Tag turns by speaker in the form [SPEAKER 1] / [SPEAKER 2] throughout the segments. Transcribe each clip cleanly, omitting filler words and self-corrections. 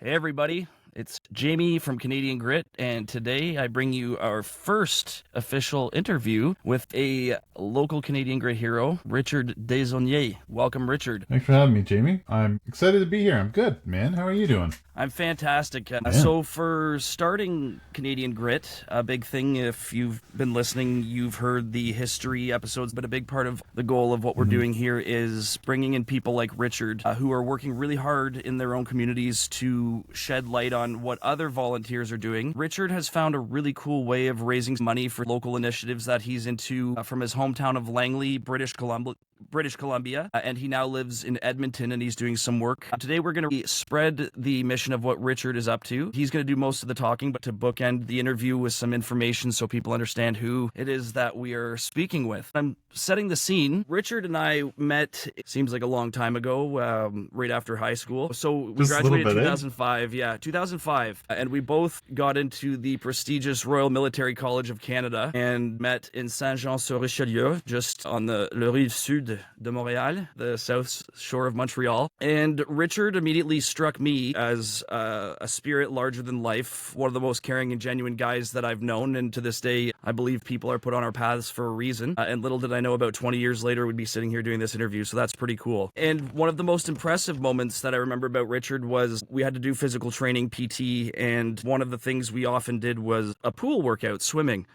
[SPEAKER 1] Hey everybody, it's Jamie from Canadian Grit, and today I bring you our first official interview with a local Canadian Grit hero, Richard Desaulniers. Welcome, Richard.
[SPEAKER 2] Thanks for having me, Jamie. I'm excited to be here. I'm good, man. How are you doing?
[SPEAKER 1] I'm fantastic.
[SPEAKER 2] Yeah.
[SPEAKER 1] So for starting Canadian Grit, a big thing, if you've been listening, you've heard the history episodes, but a big part of the goal of what we're doing here is bringing in people like Richard, who are working really hard in their own communities to shed light on what other volunteers are doing. Richard has found a really cool way of raising money for local initiatives that he's into from his hometown of Langley, British Columbia, and he now lives in Edmonton and he's doing some work. Today we're going to spread the mission of what Richard is up to. He's going to do most of the talking, but to bookend the interview with some information so people understand who it is that we are speaking with. I'm setting the scene. Richard and I met, it seems like a long time ago, right after high school. So we
[SPEAKER 2] Just a little
[SPEAKER 1] graduated in
[SPEAKER 2] bit,
[SPEAKER 1] 2005. Yeah, 2005. And we both got into the prestigious Royal Military College of Canada and met in Saint-Jean-sur-Richelieu, just on the Le Rive Sud de Montréal, the south shore of Montreal. And Richard immediately struck me as a spirit larger than life, one of the most caring and genuine guys that I've known. And to this day, I believe people are put on our paths for a reason. And little did I know about 20 years later, we'd be sitting here doing this interview. So that's pretty cool. And one of the most impressive moments that I remember about Richard was we had to do physical training, PT. And one of the things we often did was a pool workout, swimming.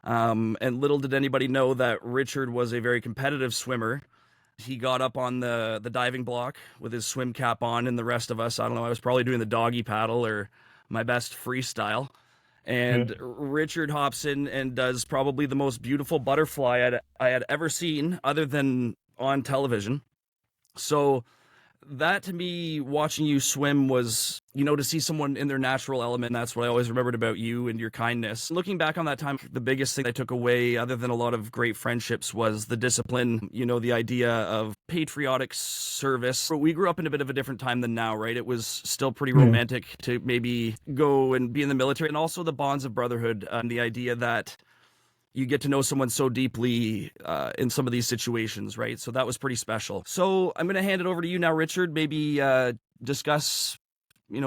[SPEAKER 1] And little did anybody know that Richard was a very competitive swimmer. He got up on the diving block with his swim cap on, and the rest of us, I don't know, I was probably doing the doggy paddle or my best freestyle. And Richard hops in and does probably the most beautiful butterfly I had ever seen, other than on television. So that to me, watching you swim was, to see someone in their natural element. That's what I always remembered about you and your kindness. Looking back on that time, the biggest thing I took away, other than a lot of great friendships, was the discipline, the idea of patriotic service. We grew up in a bit of a different time than now, right? It was still pretty romantic to maybe go and be in the military, and also the bonds of brotherhood, and the idea that you get to know someone so deeply in some of these situations, right? So that was pretty special. So I'm going to hand it over to you now, Richard. Maybe discuss,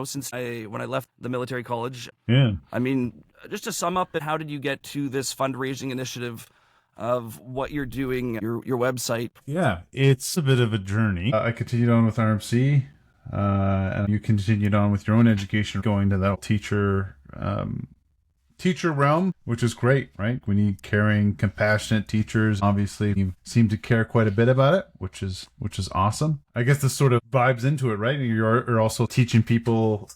[SPEAKER 1] since when I left the military college.
[SPEAKER 2] Yeah.
[SPEAKER 1] I mean, just to sum up, how did you get to this fundraising initiative of what you're doing, your website?
[SPEAKER 2] Yeah. It's a bit of a journey. I continued on with RMC, and you continued on with your own education, going to that teacher realm, which is great, right? We need caring, compassionate teachers. Obviously, you seem to care quite a bit about it, which is awesome. I guess this sort of vibes into it, right? You're also teaching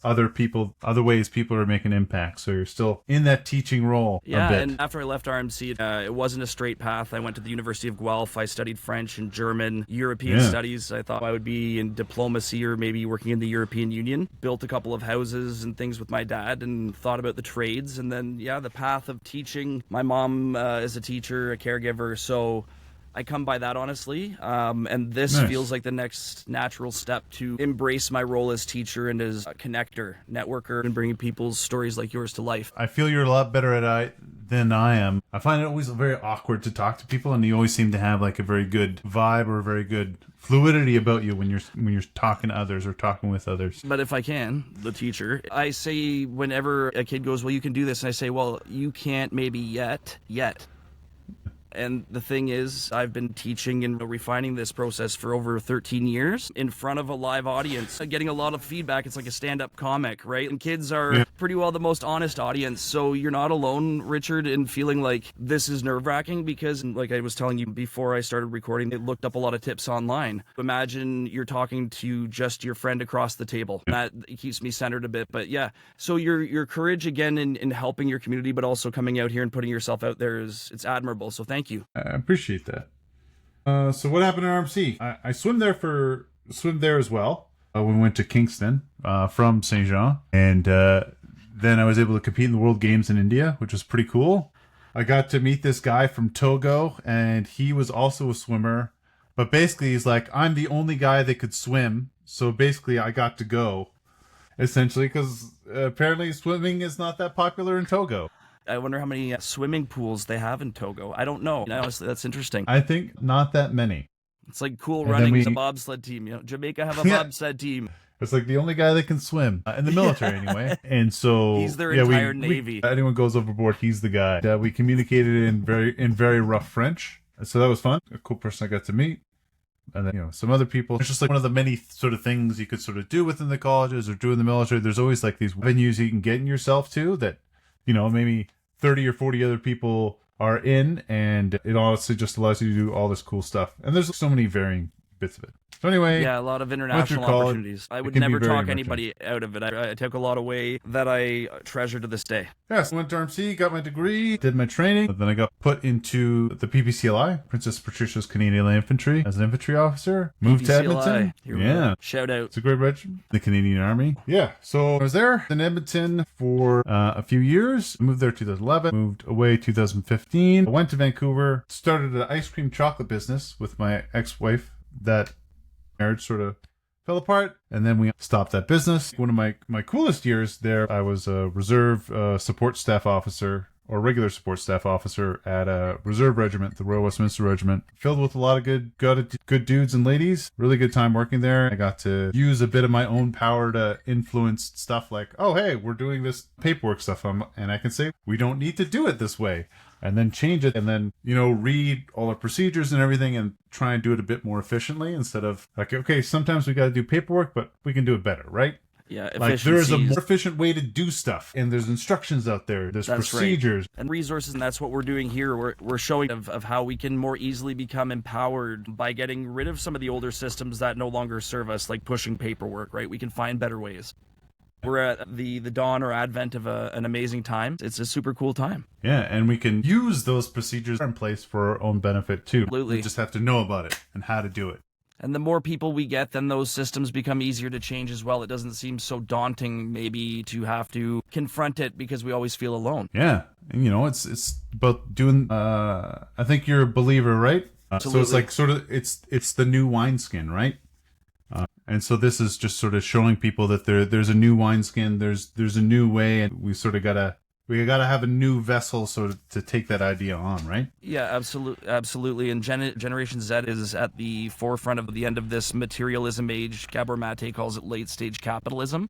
[SPEAKER 2] other ways people are making impact. So you're still in that teaching role.
[SPEAKER 1] Yeah,
[SPEAKER 2] a bit.
[SPEAKER 1] and after I left RMC, it wasn't a straight path. I went to the University of Guelph. I studied French and German, European studies. I thought I would be in diplomacy or maybe working in the European Union. Built a couple of houses and things with my dad and thought about the trades. And then, the path of teaching. My mom is a teacher, a caregiver, so I come by that honestly. And this feels like the next natural step to embrace my role as teacher and as a connector, networker, and bringing people's stories like yours to life.
[SPEAKER 2] I feel you're a lot better at it than I am. I find it always very awkward to talk to people, and you always seem to have like a very good vibe or a very good fluidity about you when you're talking to others or talking with others.
[SPEAKER 1] But if I can, the teacher, I say whenever a kid goes, well, you can do this, and I say, well, you can't maybe yet. And the thing is, I've been teaching and refining this process for over 13 years in front of a live audience, getting a lot of feedback. It's like a stand-up comic, right? And kids are pretty well the most honest audience. So you're not alone, Richard, in feeling like this is nerve-wracking because, like I was telling you before I started recording, they looked up a lot of tips online. Imagine you're talking to just your friend across the table. That keeps me centered a bit. But yeah, so your courage again in helping your community, but also coming out here and putting yourself out there it's admirable. So thank you.
[SPEAKER 2] I appreciate that. So what happened at RMC? I swim there as well. We went to Kingston from Saint Jean, and then I was able to compete in the World Games in India, which was pretty cool. I got to meet this guy from Togo, and he was also a swimmer. But basically, he's like, I'm the only guy that could swim, so basically I got to go, essentially, because apparently swimming is not that popular in Togo.
[SPEAKER 1] I wonder how many swimming pools they have in Togo. I don't know. Honestly, that's interesting.
[SPEAKER 2] I think not that many.
[SPEAKER 1] It's like Cool
[SPEAKER 2] And
[SPEAKER 1] Runnings,
[SPEAKER 2] then
[SPEAKER 1] a bobsled team. Jamaica have a bobsled team.
[SPEAKER 2] It's like the only guy that can swim in the military anyway. And so
[SPEAKER 1] He's their entire Navy.
[SPEAKER 2] Anyone goes overboard, he's the guy. We communicated in very rough French. So that was fun. A cool person I got to meet. And then, you know, some other people. It's just like one of the many sort of things you could sort of do within the colleges or do in the military. There's always like these venues you can get in yourself to that, you know, maybe 30 or 40 other people are in, and it honestly just allows you to do all this cool stuff. And there's so many varying bits of it. So anyway,
[SPEAKER 1] yeah, a lot of international opportunities. I would never talk anybody out of it. I took a lot away that I treasure to this day.
[SPEAKER 2] Yeah, so I went to RMC, got my degree, did my training. Then I got put into the PPCLI, Princess Patricia's Canadian Light Infantry, as an infantry officer. Moved to Edmonton.
[SPEAKER 1] Yeah. Shout out.
[SPEAKER 2] It's a great regiment. The Canadian Army. Yeah, so I was there in Edmonton for a few years. I moved there 2011, moved away 2015. I went to Vancouver, started an ice cream chocolate business with my ex-wife. That marriage sort of fell apart, and then we stopped that business. One of my coolest years there, I was a reserve support staff officer, or regular support staff officer at a reserve regiment, the Royal Westminster Regiment, filled with a lot of good dudes and ladies. Really good time working there. I got to use a bit of my own power to influence stuff like, oh hey, we're doing this paperwork stuff, and I can say we don't need to do it this way. And then change it, and then, you know, read all our procedures and everything and try and do it a bit more efficiently instead of like, okay, sometimes we got to do paperwork, but we can do it better, right?
[SPEAKER 1] Yeah,
[SPEAKER 2] like there's a more efficient way to do stuff, and there's instructions out there, there's procedures.
[SPEAKER 1] Right. And resources, and that's what we're doing here. We're showing of how we can more easily become empowered by getting rid of some of the older systems that no longer serve us, like pushing paperwork, right? We can find better ways. We're at the dawn or advent of an amazing time. It's a super cool time.
[SPEAKER 2] Yeah, and we can use those procedures in place for our own benefit too.
[SPEAKER 1] Absolutely.
[SPEAKER 2] We just have to know about it and how to do it.
[SPEAKER 1] And the more people we get, then those systems become easier to change as well. It doesn't seem so daunting maybe to have to confront it because we always feel alone.
[SPEAKER 2] Yeah, and you know, it's about doing, I think you're a believer, right? So it's like sort of, it's the new wineskin, right? And so this is just sort of showing people that there's a new wineskin, there's a new way, and we sort of gotta have a new vessel sort of to take that idea on, right?
[SPEAKER 1] Yeah, absolutely. And Generation Z is at the forefront of the end of this materialism age. Gabor Mate calls it late stage capitalism.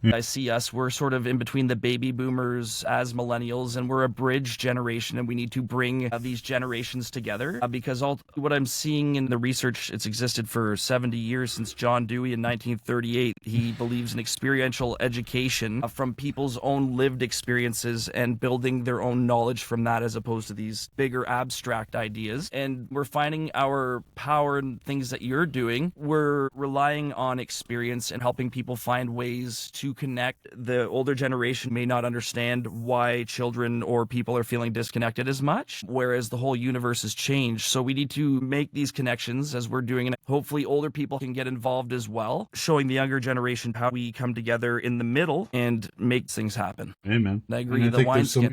[SPEAKER 1] Yeah. I see us, we're sort of in between the baby boomers as millennials, and we're a bridge generation, and we need to bring these generations together because what I'm seeing in the research, it's existed for 70 years since John Dewey in 1938. He believes in experiential education from people's own lived experiences and building their own knowledge from that as opposed to these bigger abstract ideas. And we're finding our power in things that you're doing. We're relying on experience and helping people find ways to connect. The older generation may not understand why children or people are feeling disconnected as much, whereas the whole universe has changed. So we need to make these connections as we're doing it. Hopefully older people can get involved as well, showing the younger generation how we come together in the middle and make things happen.
[SPEAKER 2] Amen.
[SPEAKER 1] I agree.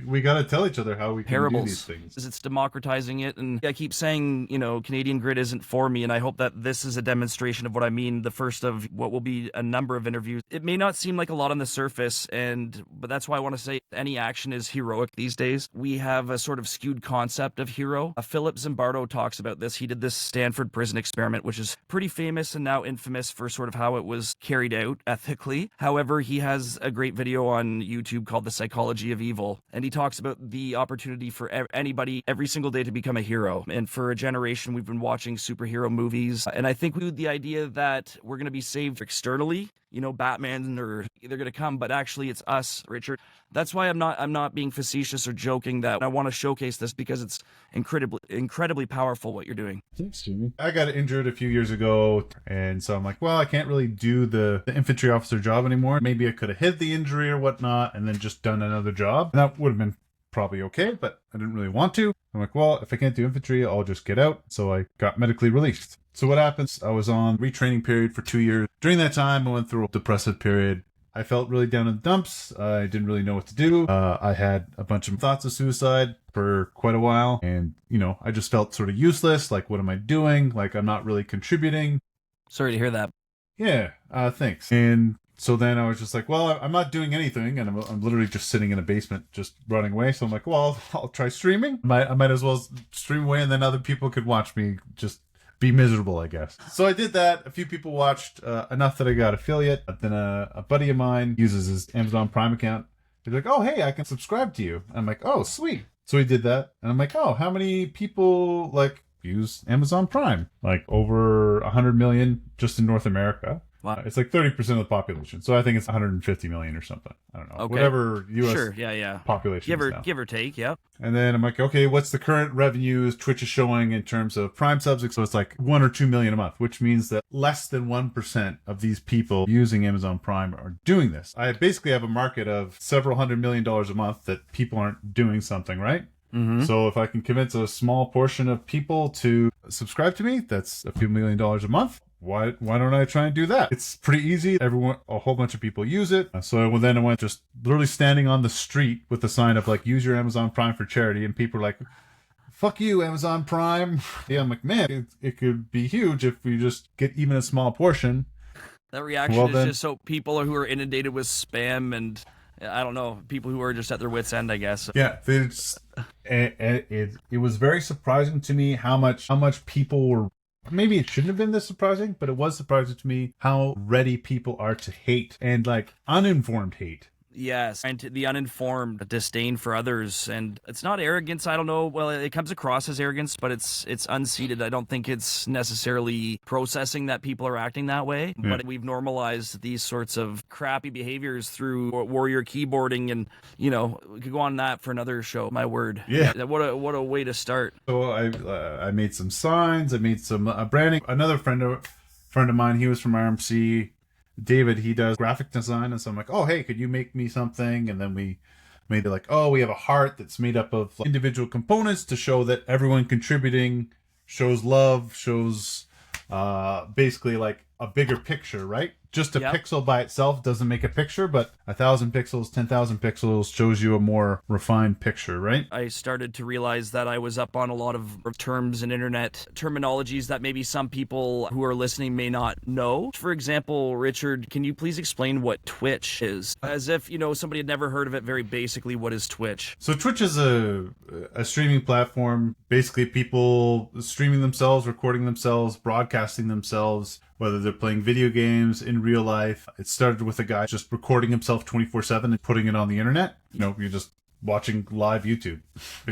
[SPEAKER 2] We got to tell each other how we can do these things.
[SPEAKER 1] It's democratizing it. And I keep saying, you know, Canadian Grit isn't for me, and I hope that this is a demonstration of what I mean, the first of what will be a number of interviews. It may not seem like a lot on the surface, but that's why I want to say any action is heroic these days. We have a sort of skewed concept of hero. Philip Zimbardo talks about this. He did this Stanford prison experiment, which is pretty famous and now infamous for sort of how it was carried out ethically. However, he has a great video on YouTube called The Psychology of Evil, and he talks about the opportunity for anybody every single day to become a hero. And for a generation, we've been watching superhero movies, and I think the idea that we're going to be saved externally, you know, Batman, or they're going to come, but actually it's us, Richard. That's why I'm not being facetious or joking, that I want to showcase this because it's incredibly powerful what you're doing.
[SPEAKER 2] Thanks, Jimmy. I got injured a few years ago, and so I'm like, well, I can't really do the infantry officer job anymore. Maybe I could have hid the injury or whatnot and then just done another job. And that would have been probably okay, but I didn't really want to. I'm like, well, if I can't do infantry, I'll just get out. So I got medically released. So what happens? I was on retraining period for 2 years. During that time, I went through a depressive period. I felt really down in the dumps. I didn't really know what to do. I had a bunch of thoughts of suicide for quite a while. And, you know, I just felt sort of useless. Like, what am I doing? Like, I'm not really contributing.
[SPEAKER 1] Sorry to hear that.
[SPEAKER 2] Yeah, thanks. And so then I was just like, well, I'm not doing anything. And I'm literally just sitting in a basement, just running away. So I'm like, well, I'll try streaming. I might as well stream away, and then other people could watch me just be miserable, I guess. So I did that. A few people watched, enough that I got affiliate. Then a buddy of mine uses his Amazon Prime account. He's like, oh, hey, I can subscribe to you. I'm like, oh, sweet. So he did that. And I'm like, oh, how many people like use Amazon Prime? Like over 100 million just in North America.
[SPEAKER 1] Wow.
[SPEAKER 2] It's like 30% of the population. So I think it's 150 million or something. I don't know.
[SPEAKER 1] Okay.
[SPEAKER 2] Whatever US
[SPEAKER 1] Sure, yeah.
[SPEAKER 2] population is now.
[SPEAKER 1] Give or take, yeah.
[SPEAKER 2] And then I'm like, okay, what's the current revenues Twitch is showing in terms of Prime subs? So it's like 1 or 2 million a month, which means that less than 1% of these people using Amazon Prime are doing this. I basically have a market of several $100 million a month that people aren't doing something, right?
[SPEAKER 1] Mm-hmm.
[SPEAKER 2] So if I can convince a small portion of people to subscribe to me, that's a few $1 million a month. Why don't I try and do that? It's pretty easy. A whole bunch of people use it. So then I went just literally standing on the street with the sign of like, use your Amazon Prime for charity. And people are like, fuck you, Amazon Prime. Yeah, I'm like, man, it could be huge if we just get even a small portion.
[SPEAKER 1] That reaction is just so people who are inundated with spam and I don't know, people who are just at their wits' end, I guess.
[SPEAKER 2] Yeah, it was very surprising to me how much people were. Maybe it shouldn't have been this surprising, but it was surprising to me how ready people are to hate and like uninformed hate.
[SPEAKER 1] Yes, and the uninformed disdain for others, and it's not arrogance. I don't know. Well, it comes across as arrogance, but it's unseated. I don't think it's necessarily processing that people are acting that way. Yeah. But we've normalized these sorts of crappy behaviors through warrior keyboarding, and we could go on that for another show. My word.
[SPEAKER 2] Yeah.
[SPEAKER 1] What a way to start.
[SPEAKER 2] So I made some signs. I made some branding. Another friend of mine. He was from RMC. David, he does graphic design, and so I'm like, oh, hey, could you make me something? And then we made it like, oh, we have a heart that's made up of individual components to show that everyone contributing shows love, shows basically like a bigger picture, right? Just a pixel by itself doesn't make a picture, but 1,000 pixels, 10,000 pixels shows you a more refined picture, right?
[SPEAKER 1] I started to realize that I was up on a lot of terms and internet terminologies that maybe some people who are listening may not know. For example, Richard, can you please explain what Twitch is? As if, somebody had never heard of it very basically, what is Twitch?
[SPEAKER 2] So Twitch is a streaming platform. Basically, people streaming themselves, recording themselves, broadcasting themselves, whether they're playing video games in real life. It started with a guy just recording himself 24/7 and putting it on the internet. You're just watching live YouTube.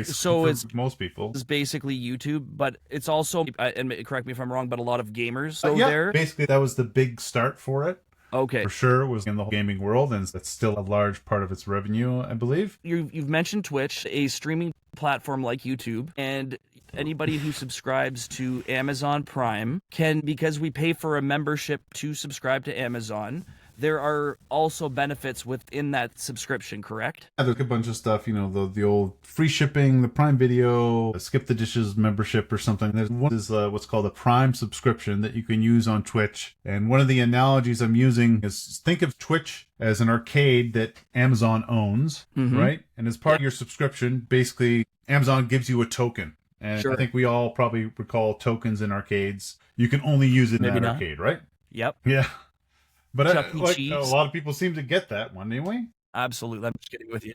[SPEAKER 1] So it's
[SPEAKER 2] most people.
[SPEAKER 1] It's basically YouTube, but it's also, and correct me if I'm wrong, but a lot of gamers there.
[SPEAKER 2] Basically, that was the big start for it.
[SPEAKER 1] Okay.
[SPEAKER 2] For sure, was in the gaming world, and that's still a large part of its revenue, I believe.
[SPEAKER 1] You've mentioned Twitch, a streaming platform like YouTube, and anybody who subscribes to Amazon Prime can, because we pay for a membership to subscribe to Amazon, there are also benefits within that subscription, correct?
[SPEAKER 2] Yeah, there's a bunch of stuff, the old free shipping, the Prime Video, Skip the Dishes membership or something. There's one is what's called a Prime subscription that you can use on Twitch. And one of the analogies I'm using is think of Twitch as an arcade that Amazon owns, right? And as part of your subscription, basically Amazon gives you a token. And I think we all probably recall tokens in arcades. You can only use it in that arcade, right?
[SPEAKER 1] Yep.
[SPEAKER 2] Yeah. But
[SPEAKER 1] a
[SPEAKER 2] lot of people seem to get that one anyway.
[SPEAKER 1] Absolutely. I'm just kidding with you.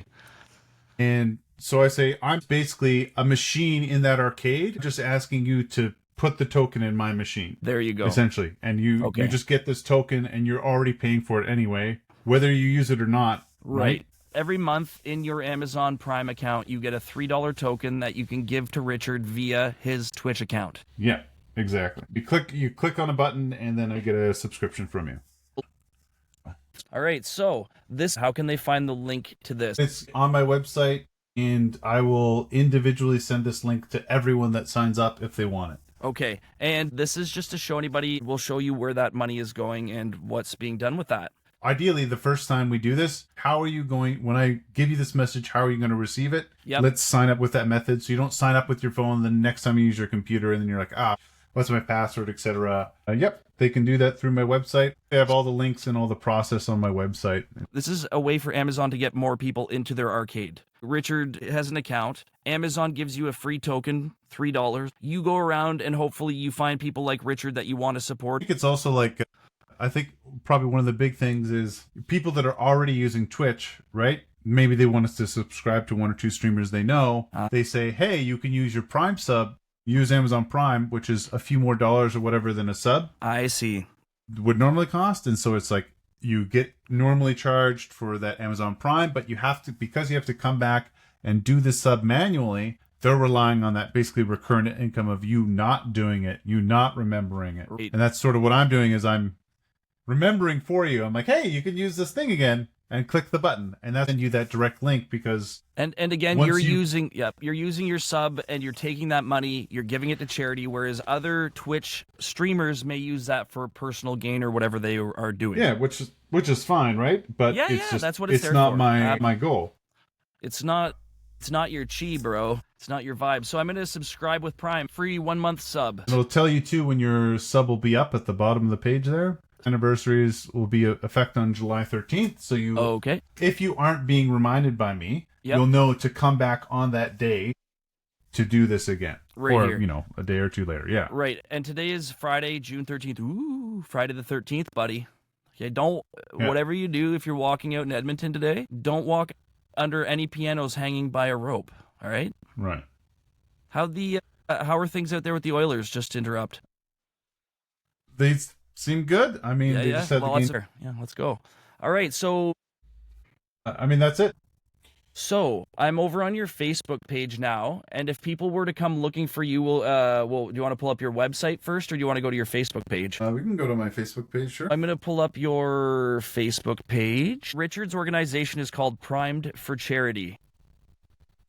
[SPEAKER 2] And so I say, I'm basically a machine in that arcade, just asking you to put the token in my machine.
[SPEAKER 1] There you go.
[SPEAKER 2] Essentially. And you just get this token and you're already paying for it anyway, whether you use it or not. Right?
[SPEAKER 1] Every month in your Amazon Prime account, you get a $3 token that you can give to Richard via his Twitch account.
[SPEAKER 2] Yeah, exactly. You click on a button and then I get a subscription from you.
[SPEAKER 1] All right, so how can they find the link to this?
[SPEAKER 2] It's on my website, and I will individually send this link to everyone that signs up if they want it.
[SPEAKER 1] Okay, and this is just to show anybody, we'll show you where that money is going and what's being done with that.
[SPEAKER 2] Ideally, the first time we do this, how are you going, when I give you this message, how are you going to receive it?
[SPEAKER 1] Yep.
[SPEAKER 2] Let's sign up with that method. So you don't sign up with your phone, the next time you use your computer, and then you're like, what's my password, etc. Yep, they can do that through my website. They have all the links and all the process on my website.
[SPEAKER 1] This is a way for Amazon to get more people into their arcade. Richard has an account. Amazon gives you a free token, $3. You go around and hopefully you find people like Richard that you want to support.
[SPEAKER 2] I think it's also like, I think probably one of the big things is people that are already using Twitch, right? Maybe they want us to subscribe to one or two streamers they know. They say, hey, you can use your Prime sub, use Amazon Prime, which is a few more dollars or whatever than a sub
[SPEAKER 1] I see.
[SPEAKER 2] would normally cost. And so it's like you get normally charged for that Amazon Prime, but you have to, because you have to come back and do the sub manually, they're relying on that basically recurrent income of you not doing it, you not remembering it.
[SPEAKER 1] Right.
[SPEAKER 2] And that's sort of what I'm doing is I'm remembering for you. I'm like, hey, you can use this thing again, and click the button, and that's send you that direct link because
[SPEAKER 1] And again,
[SPEAKER 2] once
[SPEAKER 1] you're
[SPEAKER 2] you-
[SPEAKER 1] using you're using your sub and you're taking that money, you're giving it to charity, whereas other Twitch streamers may use that for personal gain or whatever they are doing.
[SPEAKER 2] yeah, which is fine, right? But
[SPEAKER 1] Yeah,
[SPEAKER 2] it's
[SPEAKER 1] yeah,
[SPEAKER 2] just
[SPEAKER 1] that's what it's there
[SPEAKER 2] not
[SPEAKER 1] for.
[SPEAKER 2] my goal.
[SPEAKER 1] It's not your chi, bro. It's not your vibe. So I'm gonna subscribe with Prime, free 1 month sub.
[SPEAKER 2] It'll tell you too when your sub will be up at the bottom of the page there. Anniversaries will be effect on July 13th, so you
[SPEAKER 1] Okay.
[SPEAKER 2] if you aren't being reminded by me,
[SPEAKER 1] Yep.
[SPEAKER 2] you'll know to come back on that day to do this again.
[SPEAKER 1] Right
[SPEAKER 2] or,
[SPEAKER 1] here.
[SPEAKER 2] a day or two later. Yeah.
[SPEAKER 1] Right. And today is Friday, June 13th. Ooh, Friday the 13th, buddy. Okay, don't whatever you do if you're walking out in Edmonton today, don't walk under any pianos hanging by a rope. All right?
[SPEAKER 2] Right.
[SPEAKER 1] How are things out there with the Oilers? Just to interrupt.
[SPEAKER 2] They seem good. I mean, they just had
[SPEAKER 1] well,
[SPEAKER 2] the game.
[SPEAKER 1] let's go. All right, so
[SPEAKER 2] I mean, that's it.
[SPEAKER 1] I'm over on your Facebook page now, and if people were to come looking for you, do you want to pull up your website first, or do you want to go to your Facebook page?
[SPEAKER 2] We can go to my Facebook page, sure.
[SPEAKER 1] I'm going to pull up your Facebook page. Richard's organization is called Primed for Charity.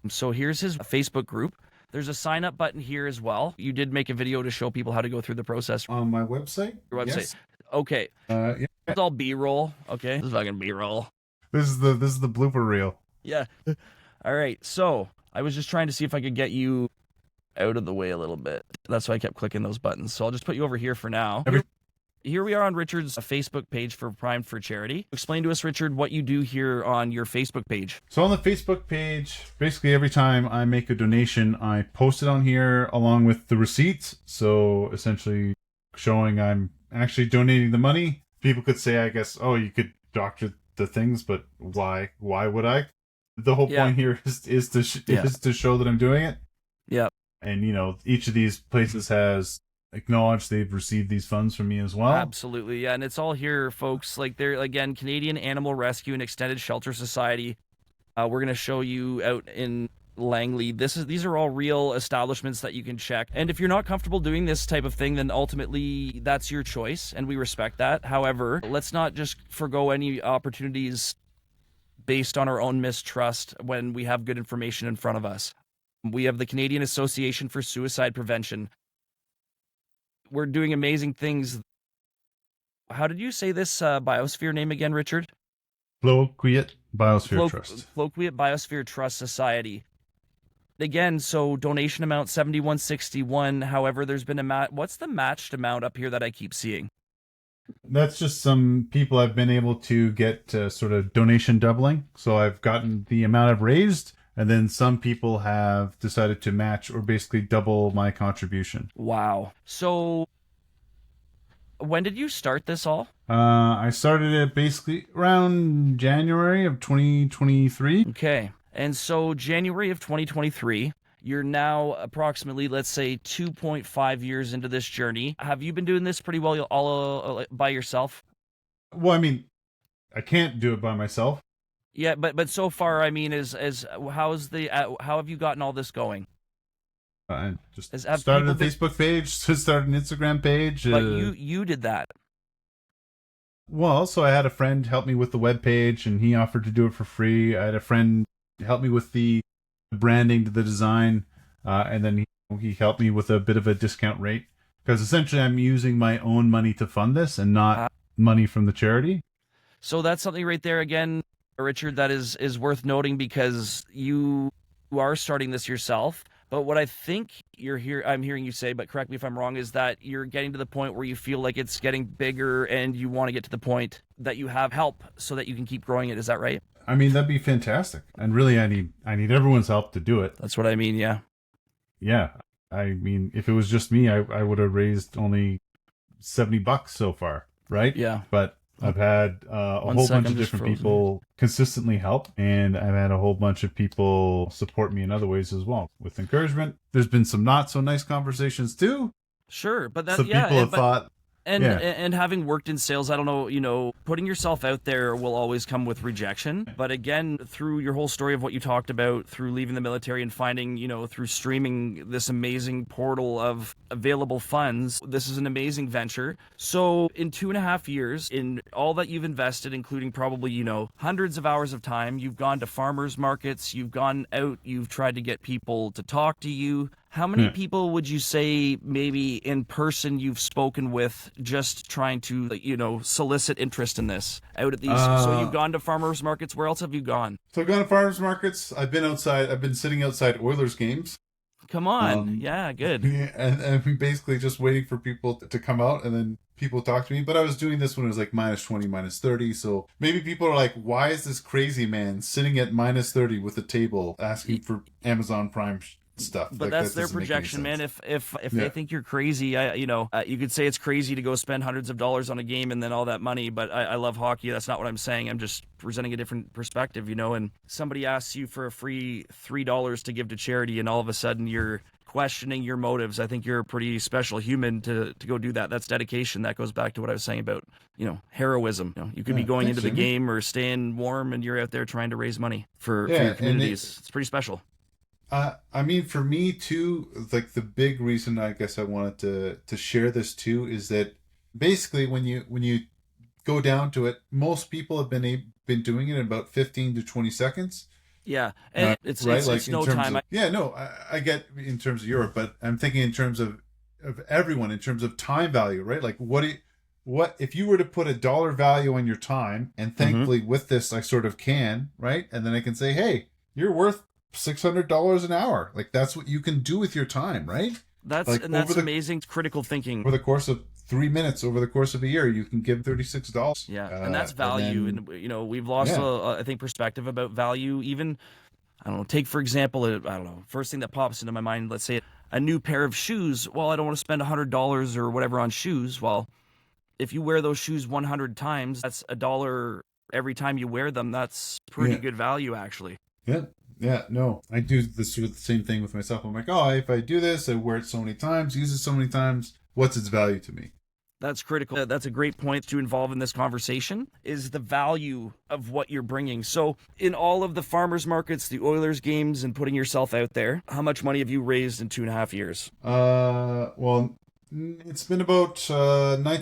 [SPEAKER 1] So here's his Facebook group. There's a sign up button here as well. You did make a video to show people how to go through the process.
[SPEAKER 2] On my website?
[SPEAKER 1] Your website.
[SPEAKER 2] Yes.
[SPEAKER 1] Okay.
[SPEAKER 2] Yeah.
[SPEAKER 1] It's all B-roll. Okay. This is fucking B-roll.
[SPEAKER 2] This is the blooper reel.
[SPEAKER 1] Yeah. All right. So I was just trying to see if I could get you out of the way a little bit. That's why I kept clicking those buttons. So I'll just put you over here for now. Here we are on Richard's Facebook page for Prime for Charity. Explain to us, Richard, what you do here on your Facebook page.
[SPEAKER 2] So on the Facebook page, basically every time I make a donation, I post it on here along with the receipts. So essentially showing I'm actually donating the money. People could say, I guess, oh, you could doctor the things, but why? Why would I? The whole point here is to show that I'm doing it.
[SPEAKER 1] Yeah.
[SPEAKER 2] And, each of these places has acknowledged they've received these funds from me as well.
[SPEAKER 1] Absolutely, yeah, and it's all here, folks. Like, they're, again, Canadian Animal Rescue and Extended Shelter Society. We're going to show you out in Langley. These are all real establishments that you can check. And if you're not comfortable doing this type of thing, then ultimately that's your choice, and we respect that. However, let's not just forgo any opportunities based on our own mistrust when we have good information in front of us. We have the Canadian Association for Suicide Prevention. We're doing amazing things. How did you say this biosphere name again, Richard?
[SPEAKER 2] Floquiet Biosphere Trust.
[SPEAKER 1] Floquiet Biosphere Trust Society. Again, so donation amount $71.61. However, there's been what's the matched amount up here that I keep seeing?
[SPEAKER 2] That's just some people I've been able to get sort of donation doubling. So I've gotten the amount I've raised, and then some people have decided to match or basically double my contribution.
[SPEAKER 1] Wow. So when did you start this all?
[SPEAKER 2] I started it basically around January of 2023.
[SPEAKER 1] Okay. And so January of 2023, you're now approximately, let's say, 2.5 years into this journey. Have you been doing this pretty well all by yourself?
[SPEAKER 2] Well, I mean, I can't do it by myself.
[SPEAKER 1] Yeah, but so far, I mean, how have you gotten all this going?
[SPEAKER 2] I just
[SPEAKER 1] Have
[SPEAKER 2] started a
[SPEAKER 1] people
[SPEAKER 2] Facebook page, started an Instagram page.
[SPEAKER 1] But you did that.
[SPEAKER 2] Well, so I had a friend help me with the web page, and he offered to do it for free. I had a friend help me with the branding, the design, and then he helped me with a bit of a discount rate, because essentially I'm using my own money to fund this and not money from the charity.
[SPEAKER 1] So that's something right there again, Richard, that is worth noting, because you are starting this yourself. But what I think I'm hearing you say, but correct me if I'm wrong, is that you're getting to the point where you feel like it's getting bigger and you want to get to the point that you have help so that you can keep growing it. Is that right?
[SPEAKER 2] I mean, that'd be fantastic. And really, I need everyone's help to do it.
[SPEAKER 1] That's what I mean, yeah.
[SPEAKER 2] Yeah. I mean, if it was just me, I would have raised only $70 so far, right?
[SPEAKER 1] Yeah.
[SPEAKER 2] But I've had a
[SPEAKER 1] One
[SPEAKER 2] whole
[SPEAKER 1] sec,
[SPEAKER 2] bunch
[SPEAKER 1] I'm
[SPEAKER 2] of
[SPEAKER 1] just
[SPEAKER 2] different
[SPEAKER 1] frozen.
[SPEAKER 2] people consistently help, and I've had a whole bunch of people support me in other ways as well with encouragement. There's been some not so nice conversations too.
[SPEAKER 1] Sure, but that
[SPEAKER 2] Some
[SPEAKER 1] yeah,
[SPEAKER 2] people have thought, yeah,
[SPEAKER 1] and having worked in sales, I don't know, putting yourself out there will always come with rejection. But again, through your whole story of what you talked about, through leaving the military and finding, through streaming this amazing portal of available funds, this is an amazing venture. So in 2.5 years, in all that you've invested, including probably, hundreds of hours of time, you've gone to farmers markets, you've gone out, you've tried to get people to talk to you. How many
[SPEAKER 2] yeah.
[SPEAKER 1] people would you say maybe in person you've spoken with just trying to, solicit interest in this out at these? So you've
[SPEAKER 2] Uh,
[SPEAKER 1] gone to farmers markets. Where else have you gone?
[SPEAKER 2] so I've gone to farmers markets. I've been outside. I've been sitting outside Oilers games.
[SPEAKER 1] Come on.
[SPEAKER 2] Um,
[SPEAKER 1] Yeah, good.
[SPEAKER 2] and basically just waiting for people to come out, and then people talk to me. But I was doing this when it was like -20, -30. So maybe people are like, why is this crazy man sitting at -30 with a table asking for Amazon Prime stuff?
[SPEAKER 1] But
[SPEAKER 2] Like,
[SPEAKER 1] that's
[SPEAKER 2] that
[SPEAKER 1] their
[SPEAKER 2] doesn't make any
[SPEAKER 1] projection, man.
[SPEAKER 2] sense.
[SPEAKER 1] If
[SPEAKER 2] Yeah.
[SPEAKER 1] they think you're crazy, you could say it's crazy to go spend hundreds of dollars on a game and then all that money. But I love hockey. That's not what I'm saying. I'm just presenting a different perspective, And somebody asks you for a free $3 to give to charity, and all of a sudden you're questioning your motives. I think you're a pretty special human to go do that. That's dedication. That goes back to what I was saying about, heroism. You could be going
[SPEAKER 2] Thanks,
[SPEAKER 1] into the
[SPEAKER 2] Jimmy.
[SPEAKER 1] game or staying warm, and you're out there trying to raise money for
[SPEAKER 2] Yeah,
[SPEAKER 1] your
[SPEAKER 2] and
[SPEAKER 1] communities. It's pretty special.
[SPEAKER 2] I mean, for me too, like the big reason I guess I wanted to share this too is that basically when you go down to it, most people have been doing it in about 15 to 20 seconds.
[SPEAKER 1] Yeah, and it's
[SPEAKER 2] Right,
[SPEAKER 1] it's
[SPEAKER 2] like
[SPEAKER 1] it's
[SPEAKER 2] in
[SPEAKER 1] no
[SPEAKER 2] terms
[SPEAKER 1] time.
[SPEAKER 2] of, yeah, no, I get in terms of Europe, but I'm thinking in terms of everyone, in terms of time value, right? Like what if you were to put a dollar value on your time, and
[SPEAKER 1] Mhm.
[SPEAKER 2] thankfully with this I sort of can, right? And then I can say, hey, you're worth $600 an hour. Like, that's what you can do with your time, right?
[SPEAKER 1] That's
[SPEAKER 2] Like
[SPEAKER 1] and that's amazing critical thinking.
[SPEAKER 2] over the course of 3 minutes, over the course of a year, you can give $36.
[SPEAKER 1] Yeah, and that's value.
[SPEAKER 2] And
[SPEAKER 1] And we've lost,
[SPEAKER 2] yeah,
[SPEAKER 1] I think, perspective about value. Even I don't know. Take for example, I don't know. First thing that pops into my mind. Let's say a new pair of shoes. Well, I don't want to spend $100 or whatever on shoes. Well, if you wear those shoes 100 times, that's $1 every time you wear them. That's pretty
[SPEAKER 2] yeah,
[SPEAKER 1] good value, actually.
[SPEAKER 2] yeah, yeah. No, I do this sort of the same thing with myself. I'm like, oh, if I do this, I wear it so many times, use it so many times. What's its value to me?
[SPEAKER 1] That's critical. That's a great point to involve in this conversation is the value of what you're bringing. So in all of the farmers markets, the Oilers games, and putting yourself out there, how much money have you raised in 2.5 years?
[SPEAKER 2] Well, it's been about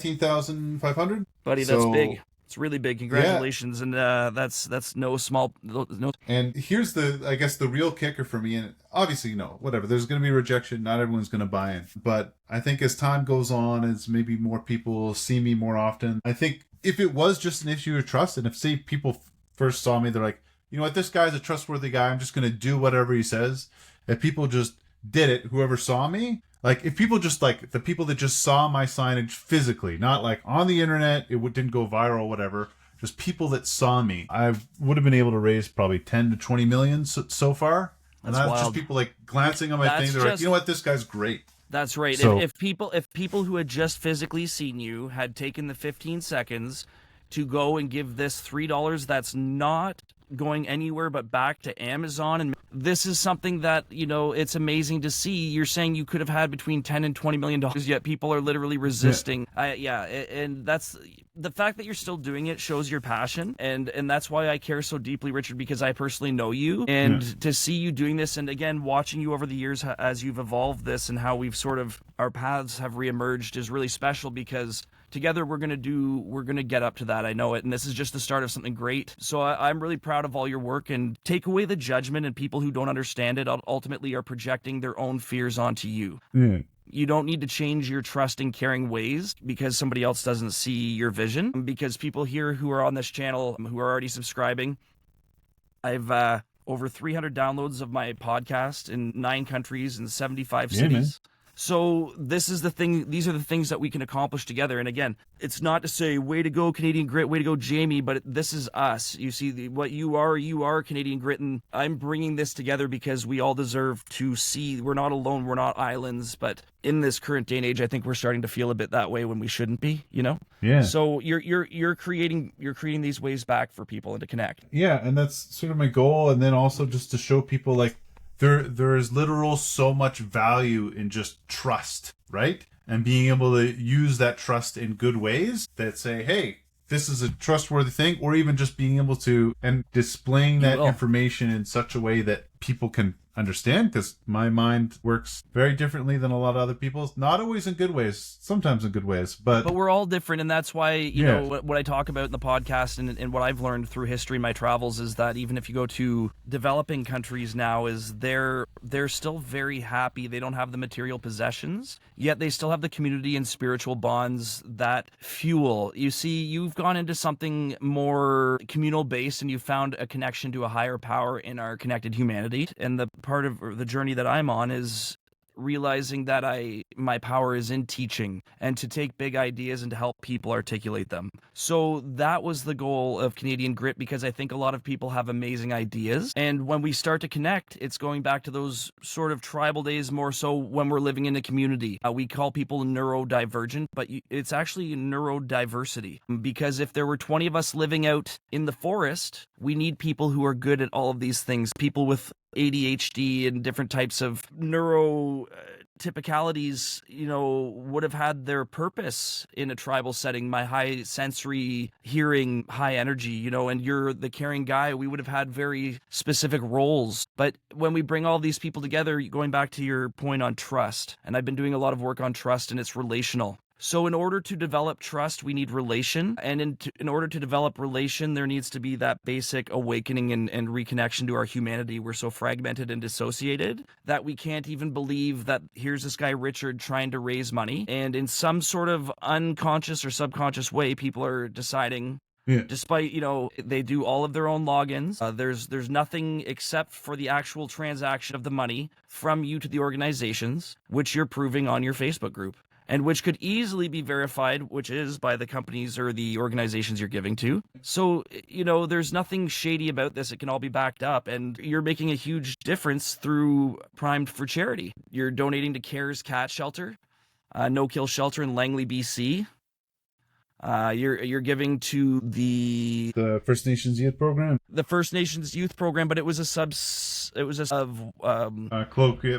[SPEAKER 2] 19,500.
[SPEAKER 1] Buddy, that's
[SPEAKER 2] So
[SPEAKER 1] big. It's really big.
[SPEAKER 2] yeah,
[SPEAKER 1] Congratulations. And that's no small, no.
[SPEAKER 2] and here's I guess the real kicker for me, and obviously, whatever, there's going to be rejection. Not everyone's going to buy in. But I think as time goes on, as maybe more people see me more often, I think if it was just an issue of trust, and if, say, people first saw me, they're like, you know what, this guy's a trustworthy guy. I'm just going to do whatever he says. If people just did it, whoever saw me, like if people just like the people that just saw my signage physically, not like on the internet, didn't go viral, whatever. Just people that saw me, I would have been able to raise probably 10 to 20 million so far. And
[SPEAKER 1] That's
[SPEAKER 2] that's
[SPEAKER 1] wild.
[SPEAKER 2] just people like glancing on my
[SPEAKER 1] That's
[SPEAKER 2] thing. They're like,
[SPEAKER 1] just
[SPEAKER 2] you know what, this guy's great.
[SPEAKER 1] That's right.
[SPEAKER 2] So
[SPEAKER 1] If people who had just physically seen you had taken the 15 seconds to go and give this $3, that's not going anywhere but back to Amazon. And this is something that, it's amazing to see. You're saying you could have had between 10 and $20 million, yet people are literally resisting. Yeah. And that's the fact that you're still doing it shows your passion. And that's why I care so deeply, Richard, because I personally know you. And to see you doing this, and again, watching you over the years as you've evolved this and how we've our paths have reemerged is really special, because together we're going to get up to that. I know it. And this is just the start of something great. So I'm really proud of all your work, and take away the judgment, and people who don't understand it ultimately are projecting their own fears onto you.
[SPEAKER 2] yeah,
[SPEAKER 1] You don't need to change your trusting, caring ways because somebody else doesn't see your vision. Because people here who are on this channel, who are already subscribing, I've over 300 downloads of my podcast in 9 countries and 75
[SPEAKER 2] yeah, man.
[SPEAKER 1] cities. So this is the thing. These are the things that we can accomplish together. And again, it's not to say way to go Canadian Grit, way to go Jamie, but this is us. You see, what you are Canadian Grit, and I'm bringing this together because we all deserve to see we're not alone, we're not islands. But in this current day and age, I think we're starting to feel a bit that way when we shouldn't be.
[SPEAKER 2] Yeah.
[SPEAKER 1] So you're creating these ways back for people and to connect.
[SPEAKER 2] Yeah, and that's sort of my goal, and then also just to show people like there is literal so much value in just trust, right? And being able to use that trust in good ways that say, hey, this is a trustworthy thing, or even just being able to and displaying that information in such a way that people can understand, because my mind works very differently than a lot of other people's. Not always in good ways, sometimes in good ways, but
[SPEAKER 1] we're all different, and that's why you know what I talk about in the podcast and what I've learned through history in my travels is that even if you go to developing countries now, is they're still very happy. They don't have the material possessions, yet they still have the community and spiritual bonds that fuel. You see, you've gone into something more communal based, and you found a connection to a higher power in our connected humanity. And the part of the journey that I'm on is realizing that my power is in teaching and to take big ideas and to help people articulate them. So that was the goal of Canadian Grit, because I think a lot of people have amazing ideas, and when we start to connect, it's going back to those sort of tribal days, more so when we're living in a community. We call people neurodivergent, but it's actually neurodiversity, because if there were 20 of us living out in the forest, we need people who are good at all of these things, people with ADHD and different types of neurotypicalities, would have had their purpose in a tribal setting. My high sensory hearing, high energy, and you're the caring guy, we would have had very specific roles. But when we bring all these people together, going back to your point on trust, and I've been doing a lot of work on trust, and it's relational. So in order to develop trust, we need relation. And in order to develop relation, there needs to be that basic awakening and reconnection to our humanity. We're so fragmented and dissociated that we can't even believe that here's this guy, Richard, trying to raise money. And in some sort of unconscious or subconscious way, people are deciding, despite, they do all of their own logins. There's nothing except for the actual transaction of the money from you to the organizations, which you're proving on your Facebook group, and which could easily be verified, which is by the companies or the organizations you're giving to. So, there's nothing shady about this. It can all be backed up, and you're making a huge difference through Primed for Charity. You're donating to CARE's Cat Shelter, No Kill Shelter in Langley, BC. You're giving to the
[SPEAKER 2] First Nations Youth Program.
[SPEAKER 1] The First Nations Youth Program, but it was
[SPEAKER 2] Colloquiate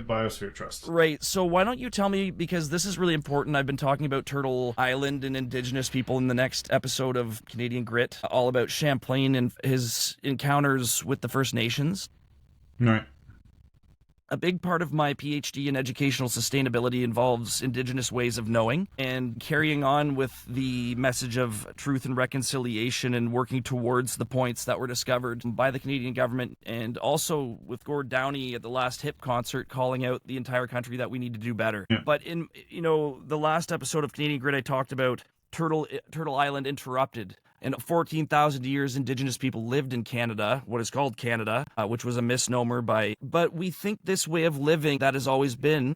[SPEAKER 2] Biosphere Trust.
[SPEAKER 1] Right. So why don't you tell me, because this is really important. I've been talking about Turtle Island and Indigenous people in the next episode of Canadian Grit, all about Champlain and his encounters with the First Nations.
[SPEAKER 2] Right.
[SPEAKER 1] A big part of my PhD in educational sustainability involves Indigenous ways of knowing and carrying on with the message of truth and reconciliation and working towards the points that were discovered by the Canadian government, and also with Gord Downey at the last HIP concert calling out the entire country that we need to do better. Yeah. But in the last episode of Canadian Grit, I talked about Turtle Island interrupted. And 14,000 years, Indigenous people lived in Canada, what is called Canada, which was a misnomer but we think this way of living that has always been,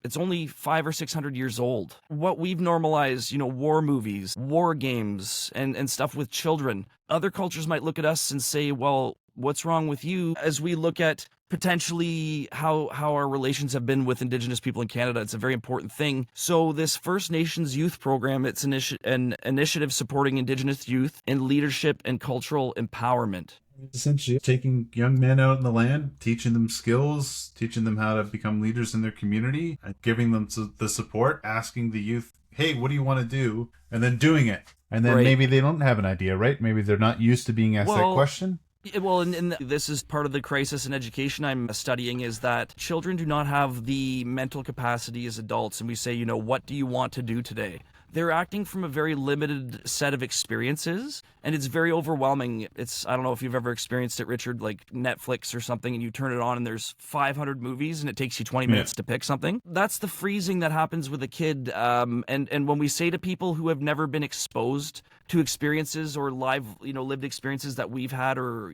[SPEAKER 1] it's only 500 or 600 years old. What we've normalized, war movies, war games, and stuff with children. Other cultures might look at us and say, well, what's wrong with you? As we look at potentially how our relations have been with Indigenous people in Canada, it's a very important thing. So this First Nations Youth Program, it's an initiative supporting Indigenous youth in leadership and cultural empowerment.
[SPEAKER 2] Essentially taking young men out in the land, teaching them skills, teaching them how to become leaders in their community, and giving them the support, asking the youth, hey, what do you want to do? And then doing it. And then maybe they don't have an idea, right? Maybe they're not used to being asked that question.
[SPEAKER 1] Well, and this is part of the crisis in education I'm studying, is that children do not have the mental capacity as adults. And we say, what do you want to do today? They're acting from a very limited set of experiences, and it's very overwhelming. I don't know if you've ever experienced it, Richard, like Netflix or something, and you turn it on and there's 500 movies and it takes you 20 minutes to pick something. That's the freezing that happens with a kid. And when we say to people who have never been exposed to experiences or lived experiences that we've had, or,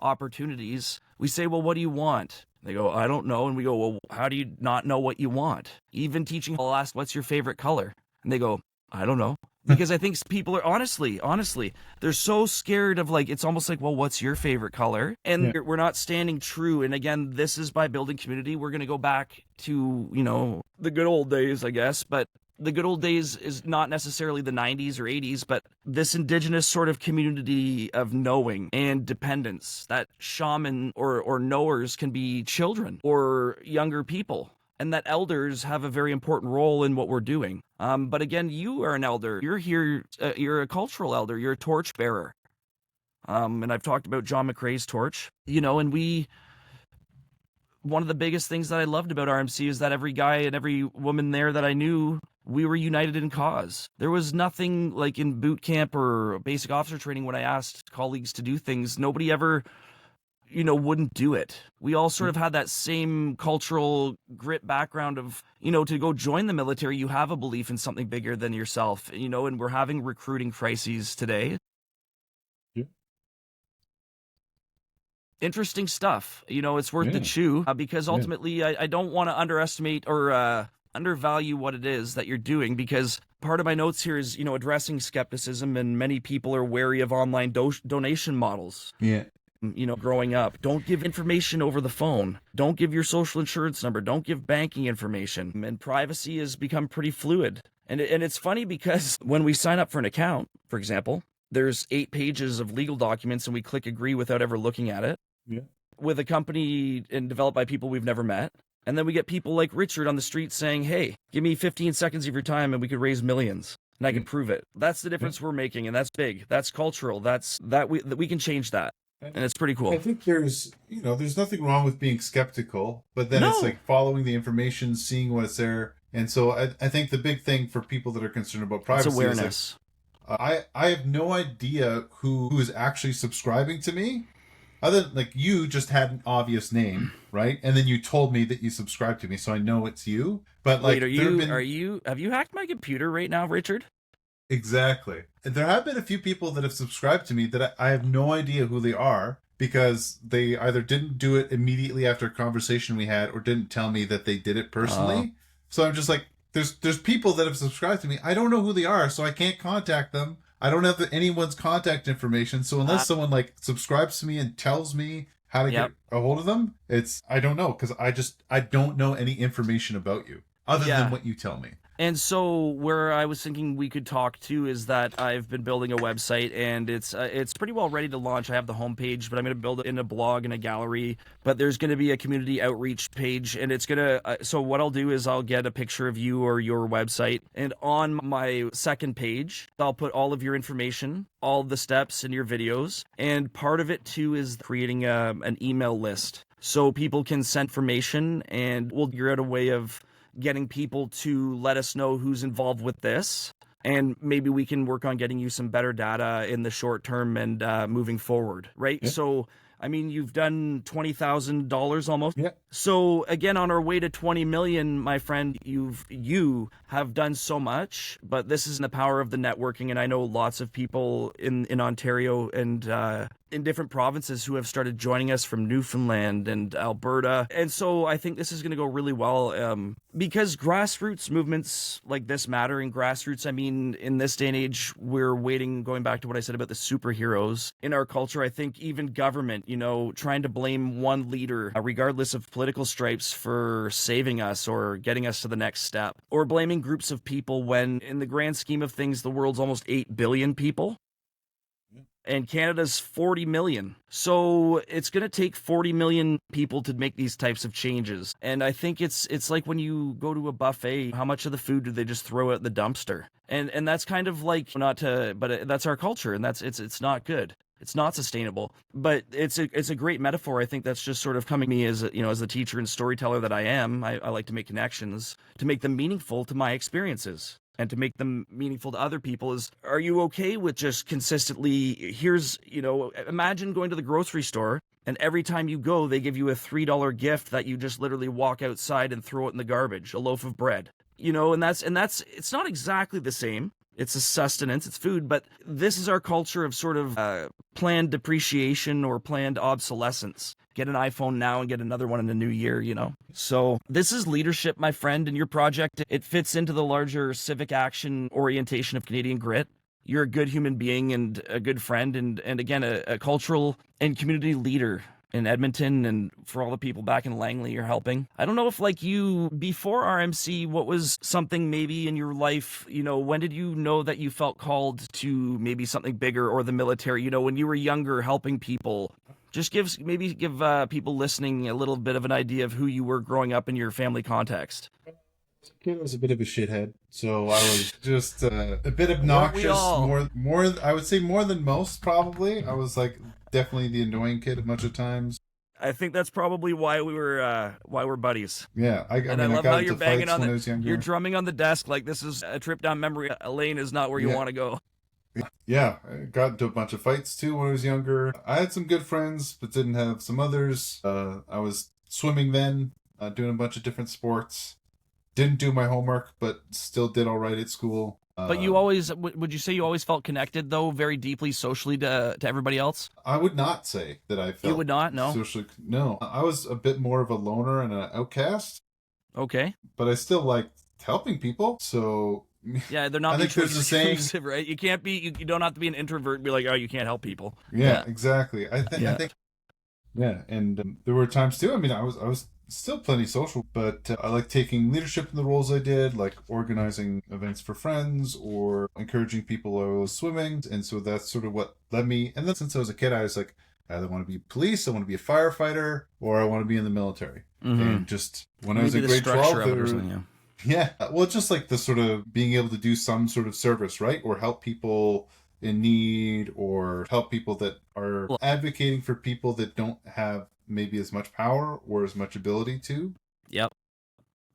[SPEAKER 1] opportunities, We say, well, what do you want? They go, I don't know. And we go, well, how do you not know what you want? Even teaching, I'll ask, what's your favorite color? And they go, I don't know. Because I think people are honestly, they're so scared of like, it's almost like, well, what's your favorite color? And we're not standing true. And again, this is by building community. We're going to go back to, the good old days, I guess. But the good old days is not necessarily the 90s or 80s, but this indigenous sort of community of knowing and dependence. That shaman or knowers can be children or younger people. And that elders have a very important role in what we're doing. But again, you are an elder. You're here. You're a cultural elder. You're a torchbearer. And I've talked about John McCrae's torch. And one of the biggest things that I loved about RMC is that every guy and every woman there that I knew, we were united in cause. There was nothing like in boot camp or basic officer training when I asked colleagues to do things. Nobody ever wouldn't do it. We all sort of had that same cultural grit background of, to go join the military, you have a belief in something bigger than yourself, and we're having recruiting crises today.
[SPEAKER 2] Yeah.
[SPEAKER 1] Interesting stuff. It's worth the chew because ultimately I don't want to underestimate or undervalue what it is that you're doing, because part of my notes here is, addressing skepticism, and many people are wary of online donation models.
[SPEAKER 2] Yeah.
[SPEAKER 1] Growing up, don't give information over the phone. Don't give your social insurance number. Don't give banking information. And privacy has become pretty fluid. And it's funny because when we sign up for an account, for example, there's 8 pages of legal documents and we click agree without ever looking at it.
[SPEAKER 2] Yeah.
[SPEAKER 1] With a company and developed by people we've never met. And then we get people like Richard on the street saying, hey, give me 15 seconds of your time and we could raise millions. And I can prove it. That's the difference we're making. And that's big. That's cultural. We can change that. And it's pretty cool.
[SPEAKER 2] I think there's nothing wrong with being skeptical, but then it's like following the information, seeing what's there. And so I think the big thing for people that are concerned about privacy
[SPEAKER 1] is awareness.
[SPEAKER 2] I have no idea who is actually subscribing to me, other than like you just had an obvious name, right? And then you told me that you subscribed to me, so I know it's you. But like,
[SPEAKER 1] wait, have you hacked my computer right now, Richard?
[SPEAKER 2] Exactly. There have been a few people that have subscribed to me that I have no idea who they are, because they either didn't do it immediately after a conversation we had or didn't tell me that they did it personally. So I'm just like, there's people that have subscribed to me. I don't know who they are, so I can't contact them. I don't have anyone's contact information. So unless someone like subscribes to me and tells me how to get a hold of them, I don't know, because I don't know any information about you other than what you tell me.
[SPEAKER 1] And so where I was thinking we could talk to is that I've been building a website, and it's pretty well ready to launch. I have the homepage, but I'm going to build it in a blog and a gallery. But there's going to be a community outreach page, and it's going to. So what I'll do is I'll get a picture of you or your website, and on my second page, I'll put all of your information, all the steps, and your videos. And part of it too is creating an email list, so people can send information, and we'll figure out a way of getting people to let us know who's involved with this, and maybe we can work on getting you some better data in the short term and moving forward, right? Yeah. So, I mean, you've done $20,000 almost. Yeah. So again, on our way to 20 million, my friend, you have done so much, but this is the power of the networking. And I know lots of people in Ontario and in different provinces who have started joining us from Newfoundland and Alberta. And so I think this is going to go really well because grassroots movements like this matter. And grassroots, I mean, in this day and age, we're going back to what I said about the superheroes in our culture. I think even government, trying to blame one leader, regardless of political stripes, for saving us or getting us to the next step, or blaming groups of people when in the grand scheme of things, the world's almost 8 billion people. And Canada's 40 million. So it's going to take 40 million people to make these types of changes. And I think it's like when you go to a buffet, how much of the food do they just throw out the dumpster? And that's kind of like, but that's our culture, and it's not good. It's not sustainable, but it's a great metaphor. I think that's just sort of coming to me as as the teacher and storyteller that I am. I like to make connections to make them meaningful to my experiences. And to make them meaningful to other people are you okay with just consistently, imagine going to the grocery store and every time you go, they give you a $3 gift that you just literally walk outside and throw it in the garbage, a loaf of bread, and that's, it's not exactly the same, It's a sustenance, it's food, but this is our culture of sort of planned depreciation or planned obsolescence. Get an iPhone now and get another one in the new year, you know? So this is leadership, my friend, and your project, it fits into the larger civic action orientation of Canadian Grit. You're a good human being and a good friend, and again, a cultural and community leader in Edmonton, and for all the people back in Langley you're helping. I don't know if, like you, before RMC, what was something maybe in your life, you know, when did you know that you felt called to maybe something bigger or the military, you know, when you were younger, helping people? Just give people listening a little bit of an idea of who you were growing up in your family context.
[SPEAKER 2] Kid was a bit of a shithead, so I was just a bit
[SPEAKER 1] we
[SPEAKER 2] obnoxious.
[SPEAKER 1] all?
[SPEAKER 2] More, I would say more than most. Probably, I was like definitely the annoying kid a bunch of times.
[SPEAKER 1] I think that's probably why we're buddies.
[SPEAKER 2] Yeah, I
[SPEAKER 1] And
[SPEAKER 2] mean,
[SPEAKER 1] I
[SPEAKER 2] I
[SPEAKER 1] love
[SPEAKER 2] got
[SPEAKER 1] how
[SPEAKER 2] into
[SPEAKER 1] you're banging
[SPEAKER 2] fights
[SPEAKER 1] on
[SPEAKER 2] when I was younger.
[SPEAKER 1] you're drumming on the desk like this is a trip down memory lane is not where you
[SPEAKER 2] Yeah.
[SPEAKER 1] want to go.
[SPEAKER 2] Yeah, I got into a bunch of fights too when I was younger. I had some good friends, but didn't have some others. I was swimming then, doing a bunch of different sports. Didn't do my homework, but still did all right at school.
[SPEAKER 1] But you always would you say you always felt connected though, very deeply socially to everybody else?
[SPEAKER 2] I would not say that I felt
[SPEAKER 1] You would not, no.
[SPEAKER 2] socially. No, I was a bit more of a loner and an outcast,
[SPEAKER 1] Okay.
[SPEAKER 2] but I still liked helping people. So
[SPEAKER 1] Yeah, they're not
[SPEAKER 2] I think
[SPEAKER 1] mutually
[SPEAKER 2] there's a saying-
[SPEAKER 1] exclusive, right? You can't be you don't have to be an introvert and be like, oh, you can't help people.
[SPEAKER 2] yeah, exactly. I
[SPEAKER 1] Yeah.
[SPEAKER 2] think yeah, and there were times too. I mean, I was still plenty social, but I like taking leadership in the roles I did, like organizing events for friends or encouraging people while I was swimming. And so that's sort of what led me. And then since I was a kid, I was like, I either want to be police, I want to be a firefighter, or I want to be in the military. And just when I was
[SPEAKER 1] Maybe
[SPEAKER 2] in
[SPEAKER 1] the
[SPEAKER 2] grade
[SPEAKER 1] structure
[SPEAKER 2] 12,
[SPEAKER 1] of it or
[SPEAKER 2] there,
[SPEAKER 1] something, yeah.
[SPEAKER 2] yeah, well, just like the sort of being able to do some sort of service, right? Or help people in need, or help people that are
[SPEAKER 1] Well-
[SPEAKER 2] advocating for people that don't have maybe as much power or as much ability to.
[SPEAKER 1] Yep.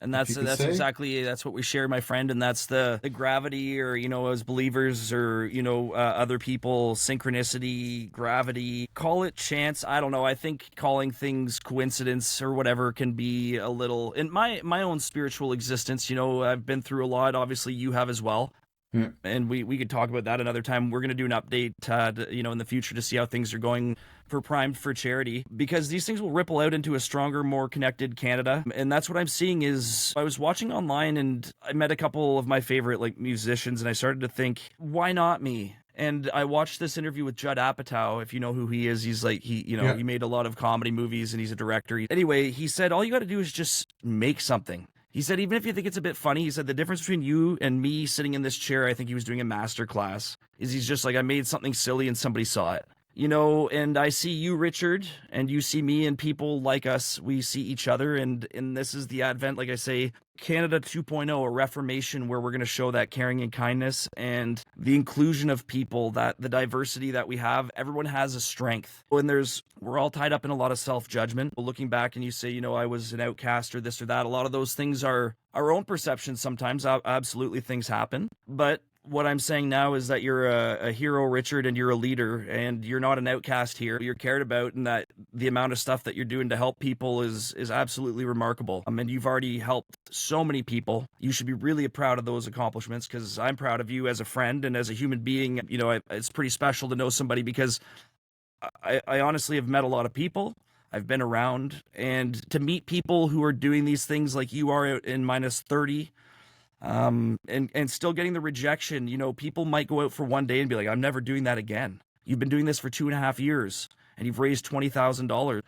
[SPEAKER 1] And
[SPEAKER 2] If you could say.
[SPEAKER 1] exactly that's what we share, my friend, and that's the gravity, or you know, as believers, or you know, other people, synchronicity, gravity, call it chance. I don't know. I think calling things coincidence or whatever can be a little. In my own spiritual existence, you know, I've been through a lot. Obviously, you have as well.
[SPEAKER 2] Yeah.
[SPEAKER 1] And we could talk about that another time. We're going to do an update, you know, in the future to see how things are going for Primed for Charity, because these things will ripple out into a stronger, more connected Canada. And that's what I'm seeing is I was watching online and I met a couple of my favorite like musicians, and I started to think, why not me? And I watched this interview with Judd Apatow. If you know who he is, he's like,
[SPEAKER 2] Yeah.
[SPEAKER 1] he made a lot of comedy movies and he's a director. Anyway, he said, all you got to do is just make something. He said, even if you think it's a bit funny, he said, the difference between you and me sitting in this chair, I think he was doing a master class, is he's just like, I made something silly and somebody saw it. You know, and I see you, Richard, and you see me, and people like us, we see each other, and this is the advent, like I say, Canada 2.0, a reformation where we're going to show that caring and kindness and the inclusion of people, that the diversity that we have, everyone has a strength. When we're all tied up in a lot of self-judgment. Looking back and you say, you know, I was an outcast or this or that, a lot of those things are our own perceptions sometimes. Absolutely, things happen. But what I'm saying now is that you're a hero, Richard, and you're a leader, and you're not an outcast here. You're cared about, and that the amount of stuff that you're doing to help people is absolutely remarkable. And you've already helped so many people. You should be really proud of those accomplishments, because I'm proud of you as a friend and as a human being. You know, it's pretty special to know somebody, because I honestly have met a lot of people. I've been around, and to meet people who are doing these things like you are out in -30, and still getting the rejection. You know, people might go out for one day and be like, I'm never doing that again. You've been doing this for 2.5 years and you've raised $20,000.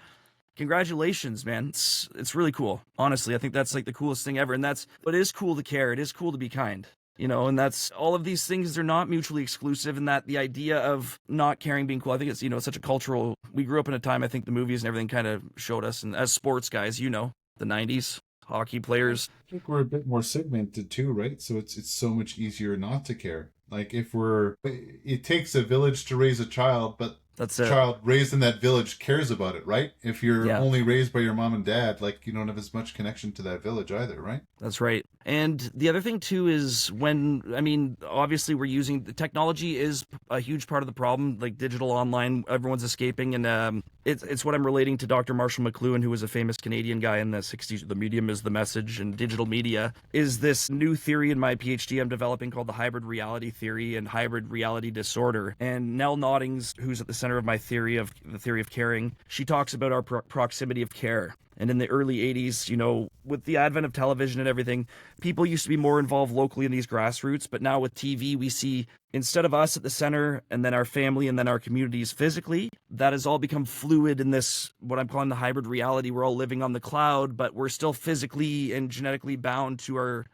[SPEAKER 1] Congratulations, man. It's really cool. Honestly, I think that's like the coolest thing ever. And but it is cool to care. It is cool to be kind, you know, and that's all of these things are not mutually exclusive, and that the idea of not caring being cool, I think it's, you know, such a cultural, we grew up in a time, I think the movies and everything kind of showed us, and as sports guys, you know, the 90s. Hockey players.
[SPEAKER 2] I think we're a bit more segmented too, right? So it's so much easier not to care. Like it takes a village to raise a child, but
[SPEAKER 1] That's
[SPEAKER 2] the
[SPEAKER 1] it.
[SPEAKER 2] child raised in that village cares about it, right? If you're
[SPEAKER 1] Yeah.
[SPEAKER 2] only raised by your mom and dad, like you don't have as much connection to that village either, right?
[SPEAKER 1] That's right. And the other thing too is obviously we're using the technology is a huge part of the problem, like digital online, everyone's escaping, and It's what I'm relating to Dr. Marshall McLuhan, who was a famous Canadian guy in the 60s. The medium is the message, and digital media is this new theory in my PhD I'm developing called the hybrid reality theory and hybrid reality disorder. And Nell Noddings, who's at the center of my theory of caring, she talks about our proximity of care. And in the early 80s, you know, with the advent of television and everything, people used to be more involved locally in these grassroots. But now with TV, we see, instead of us at the center and then our family and then our communities physically, that has all become fluid in this, what I'm calling the hybrid reality. We're all living on the cloud, but we're still physically and genetically bound to our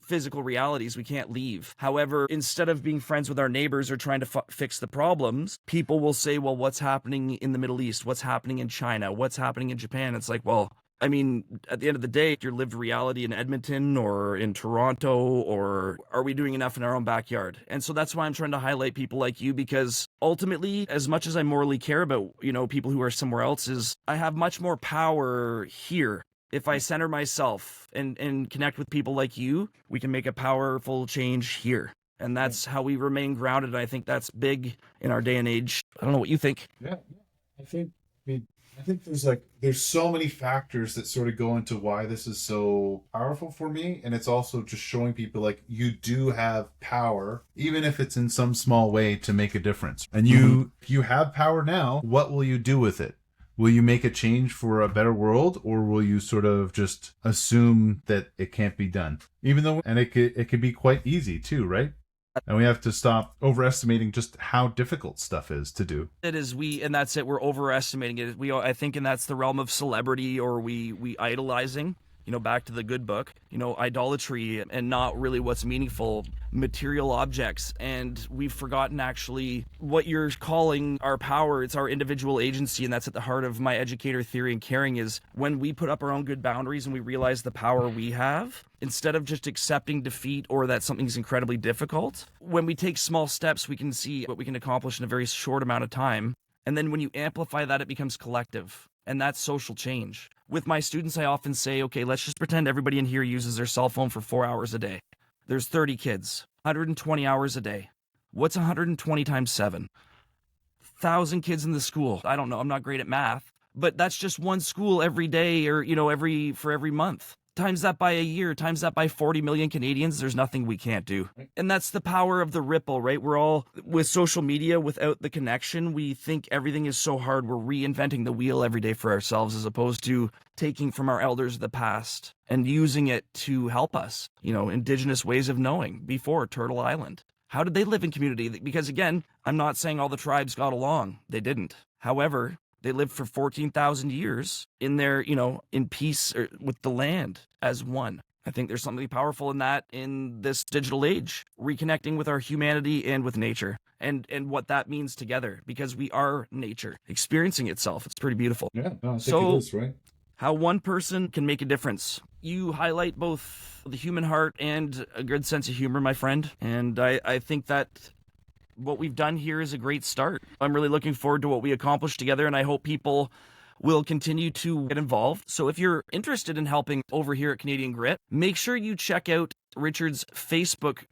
[SPEAKER 1] physical realities. We can't leave. However, instead of being friends with our neighbors or trying to fix the problems, people will say, well, what's happening in the Middle East? What's happening in China? What's happening in Japan? It's like, well, I mean, at the end of the day, your lived reality in Edmonton or in Toronto, or are we doing enough in our own backyard? And so that's why I'm trying to highlight people like you, because ultimately, as much as I morally care about, you know, people who are somewhere else, is I have much more power here. If I center myself and connect with people like you, we can make a powerful change here. And that's how we remain grounded. And I think that's big in our day and age. I don't know what you think.
[SPEAKER 2] Yeah. I think there's so many factors that sort of go into why this is so powerful for me. And it's also just showing people like you do have power, even if it's in some small way, to make a difference. And you have power now. What will you do with it? Will you make a change for a better world, or will you sort of just assume that it can't be done? Even though, and it can be quite easy too, right? And we have to stop overestimating just how difficult stuff is to do.
[SPEAKER 1] It is, and that's it. We're overestimating it. I think, and that's the realm of celebrity, or we idolizing. You know, back to the good book, you know, idolatry, and not really what's meaningful, material objects. And we've forgotten actually what you're calling our power. It's our individual agency. And that's at the heart of my educator theory and caring, is when we put up our own good boundaries and we realize the power we have, instead of just accepting defeat or that something's incredibly difficult, when we take small steps, we can see what we can accomplish in a very short amount of time. And then when you amplify that, it becomes collective. And that's social change. With my students, I often say, okay, let's just pretend everybody in here uses their cell phone for 4 hours a day. There's 30 kids, 120 hours a day. What's 120 times 7? 1,000 kids in the school. I don't know. I'm not great at math, but that's just one school every day, or, you know, for every month. Times that by a year, times that by 40 million Canadians, there's nothing we can't do. And that's the power of the ripple, right? We're all, with social media, without the connection, we think everything is so hard. We're reinventing the wheel every day for ourselves, as opposed to taking from our elders of the past and using it to help us. You know, indigenous ways of knowing before Turtle Island. How did they live in community? Because again, I'm not saying all the tribes got along. They didn't. However, they lived for 14,000 years in their, you know, in peace with the land as one. I think there's something powerful in that in this digital age, reconnecting with our humanity and with nature, and what that means together, because we are nature experiencing itself. It's pretty beautiful.
[SPEAKER 2] Yeah, no, I think
[SPEAKER 1] so
[SPEAKER 2] it is, right?
[SPEAKER 1] How one person can make a difference. You highlight both the human heart and a good sense of humor, my friend. And I think that what we've done here is a great start. I'm really looking forward to what we accomplish together, and I hope people will continue to get involved. So if you're interested in helping over here at Canadian Grit, make sure you check out Richard's Facebook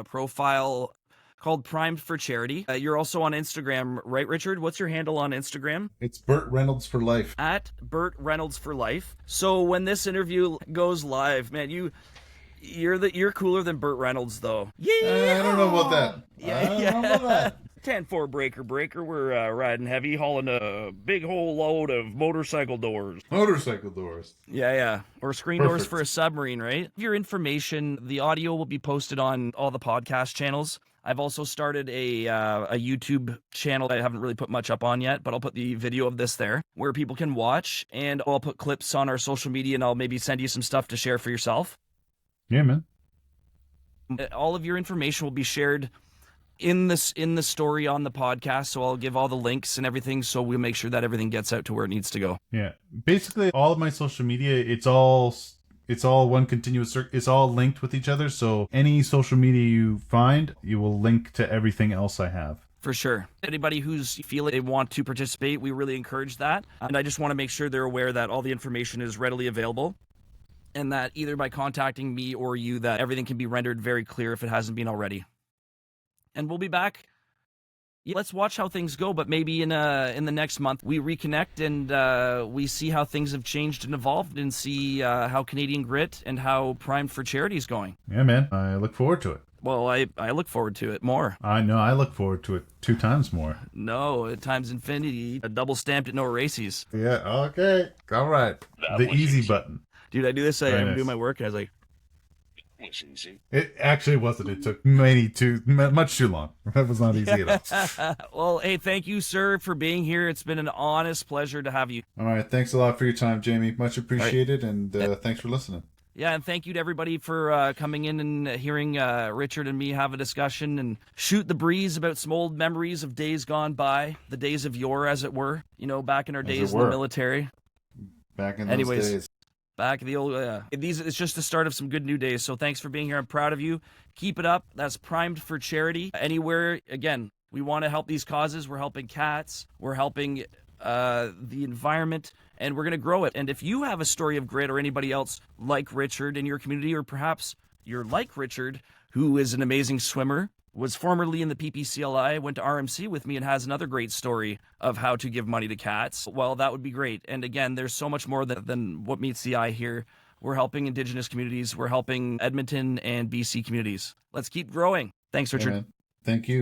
[SPEAKER 1] profile called Primed for Charity. You're also on Instagram, right, Richard? What's your handle on Instagram?
[SPEAKER 2] It's Burt Reynolds for life.
[SPEAKER 1] At Burt Reynolds for life. So when this interview goes live, man, you're cooler than Burt Reynolds, though. Yeah,
[SPEAKER 2] I don't know about that.
[SPEAKER 1] Yeah,
[SPEAKER 2] I don't know about that.
[SPEAKER 1] 10-4 breaker. We're riding heavy, hauling a big whole load of motorcycle doors.
[SPEAKER 2] Motorcycle doors.
[SPEAKER 1] Yeah. Or screen doors for a submarine, right? Your information, the audio will be posted on all the podcast channels. I've also started a YouTube channel that I haven't really put much up on yet, but I'll put the video of this there where people can watch, and I'll put clips on our social media, and I'll maybe send you some stuff to share for yourself.
[SPEAKER 2] Yeah, man.
[SPEAKER 1] All of your information will be shared in the story on the podcast, so I'll give all the links and everything, so we'll make sure that everything gets out to where it needs to go.
[SPEAKER 2] Yeah, basically all of my social media, it's all one continuous circle. It's all linked with each other, so any social media you find, you will link to everything else I have.
[SPEAKER 1] For sure. Anybody who's feeling they want to participate, we really encourage that, and I just want to make sure they're aware that all the information is readily available, and that either by contacting me or you, that everything can be rendered very clear if it hasn't been already. And we'll be back Yeah, let's watch how things go, but maybe in the next month we reconnect and we see how things have changed and evolved, and see how Canadian Grit and how Primed for Charity is going.
[SPEAKER 2] Yeah, man. I look forward to it.
[SPEAKER 1] Well, I look forward to it more.
[SPEAKER 2] I know. I look forward to it 2 times more.
[SPEAKER 1] No, at times infinity, a double stamped at no races.
[SPEAKER 2] Yeah. Okay. All right. The easy button.
[SPEAKER 1] Dude, I do this. I'm
[SPEAKER 2] nice.
[SPEAKER 1] doing my work, and I was like,
[SPEAKER 2] It actually wasn't. It took much too long. That was not easy at all.
[SPEAKER 1] well, hey, thank you, sir, for being here. It's been an honest pleasure to have you.
[SPEAKER 2] All right. Thanks a lot for your time, Jamie. Much appreciated, and thanks for listening.
[SPEAKER 1] Yeah, and thank you to everybody for coming in and hearing Richard and me have a discussion and shoot the breeze about some old memories of days gone by, the days of yore, as it were. You know, back in our days in the military.
[SPEAKER 2] Back in those days.
[SPEAKER 1] Back in the old, it's just the start of some good new days. So thanks for being here. I'm proud of you. Keep it up. That's Primed for Charity. Anywhere, again, we want to help these causes. We're helping cats. We're helping the environment, and we're going to grow it. And if you have a story of grit, or anybody else like Richard in your community, or perhaps you're like Richard, who is an amazing swimmer, was formerly in the PPCLI, went to RMC with me, and has another great story of how to give money to cats, well, that would be great. And again, there's so much more than what meets the eye here. We're helping Indigenous communities. We're helping Edmonton and BC communities. Let's keep growing. Thanks, Richard.
[SPEAKER 2] Thank you.